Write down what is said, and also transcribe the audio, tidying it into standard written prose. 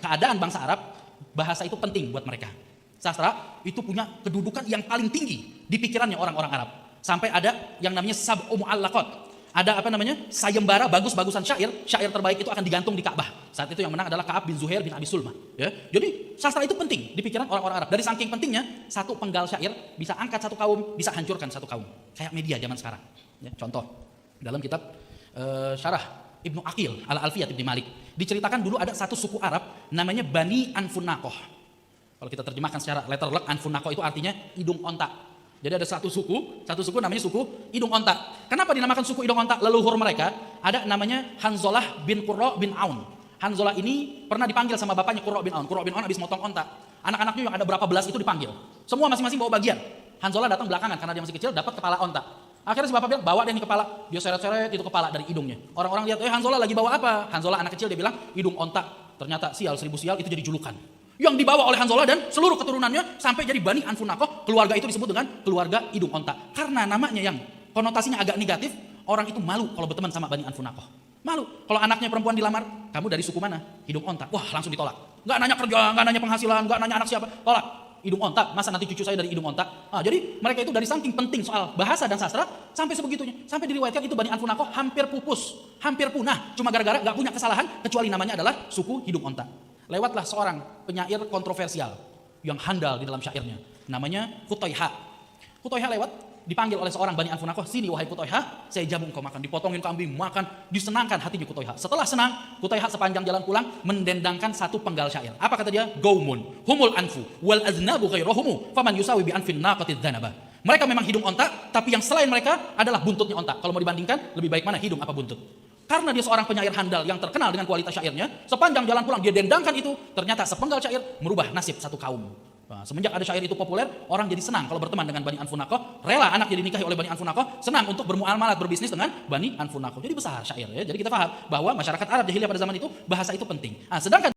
keadaan bangsa Arab, bahasa itu penting buat mereka. Sastra itu punya kedudukan yang paling tinggi di pikirannya orang-orang Arab. Sampai ada yang namanya sab'u mu'allaqat. Ada sayembara bagus-bagusan syair terbaik itu akan digantung di Ka'bah. Saat itu yang menang adalah Ka'ab bin Zuhair bin Abi Sulma. Ya. Jadi sastra itu penting di pikiran orang-orang Arab. Dari saking pentingnya, satu penggal syair bisa angkat satu kaum, bisa hancurkan satu kaum. Kayak media zaman sekarang. Ya, contoh, dalam kitab Syarah Ibnu Aqil Al-Alfiyat Ibnu Malik, diceritakan dulu ada satu suku Arab namanya Bani Anfunnakoh. Kalau kita terjemahkan secara letterlek, Anfunnakoh itu artinya hidung onta. Jadi ada satu suku namanya suku hidung onta. Kenapa dinamakan suku hidung onta? Leluhur mereka ada namanya Hanzalah bin Qurra bin Aun. Hanzalah ini pernah dipanggil sama bapaknya Qurra bin Aun. Qurra bin Aun habis motong onta. Anak-anaknya yang ada berapa belas itu dipanggil. Semua masing-masing bawa bagian. Hanzalah datang belakangan karena dia masih kecil, dapat kepala onta. Akhirnya si bapak bilang, bawa deh nih kepala. Dia seret-seret itu kepala dari hidungnya. Orang-orang lihat, Hanzalah lagi bawa apa? Hanzalah anak kecil, dia bilang, hidung onta. Ternyata sial, 1000 sial itu jadi julukan yang dibawa oleh Hanzalah dan seluruh keturunannya sampai jadi Bani Anfunnakoh. Keluarga itu disebut dengan keluarga hidung onta. Karena namanya yang konotasinya agak negatif, orang itu malu kalau berteman sama Bani Anfunnakoh. Malu. Kalau anaknya perempuan dilamar, kamu dari suku mana? Hidung onta. Wah, langsung ditolak. Nggak nanya kerja, nggak nanya penghasilan, nggak nanya anak siapa. Tolak. Hidung onta. Masa nanti cucu saya dari hidung onta? Nah, jadi mereka itu dari saking penting soal bahasa dan sastra sampai sebegitunya. Sampai diriwayatkan itu Bani Anfunnakoh hampir pupus, hampir punah. Cuma gara-gara nggak punya kesalahan kecuali namanya adalah suku hidung onta. Lewatlah seorang penyair kontroversial yang handal di dalam syairnya. Namanya Qutaiha. Qutaiha lewat, dipanggil oleh seorang Bani Anfunnakoh, sini wahai Qutaiha, saya jamu engkau makan. Dipotongin kambing, makan, disenangkan hatinya Qutaiha. Setelah senang, Qutaiha sepanjang jalan pulang mendendangkan satu penggal syair. Apa kata dia? Gaumun, humul anfu, wal aznabu ghairahumu, faman yusawi bi anfin naqatid dhanaba. Mereka memang hidung onta, tapi yang selain mereka adalah buntutnya onta. Kalau mau dibandingkan, lebih baik mana hidung apa buntut? Karena dia seorang penyair handal yang terkenal dengan kualitas syairnya, sepanjang jalan pulang dia dendangkan itu, ternyata sepenggal syair merubah nasib satu kaum. Nah, semenjak ada syair itu populer, orang jadi senang kalau berteman dengan Bani Anfunnakoh, rela anak jadi dinikahi oleh Bani Anfunnakoh, senang untuk bermuamalat berbisnis dengan Bani Anfunnakoh. Jadi besar syair ya. Jadi kita paham bahwa masyarakat Arab jahiliyah pada zaman itu bahasa itu penting. Nah, sedangkan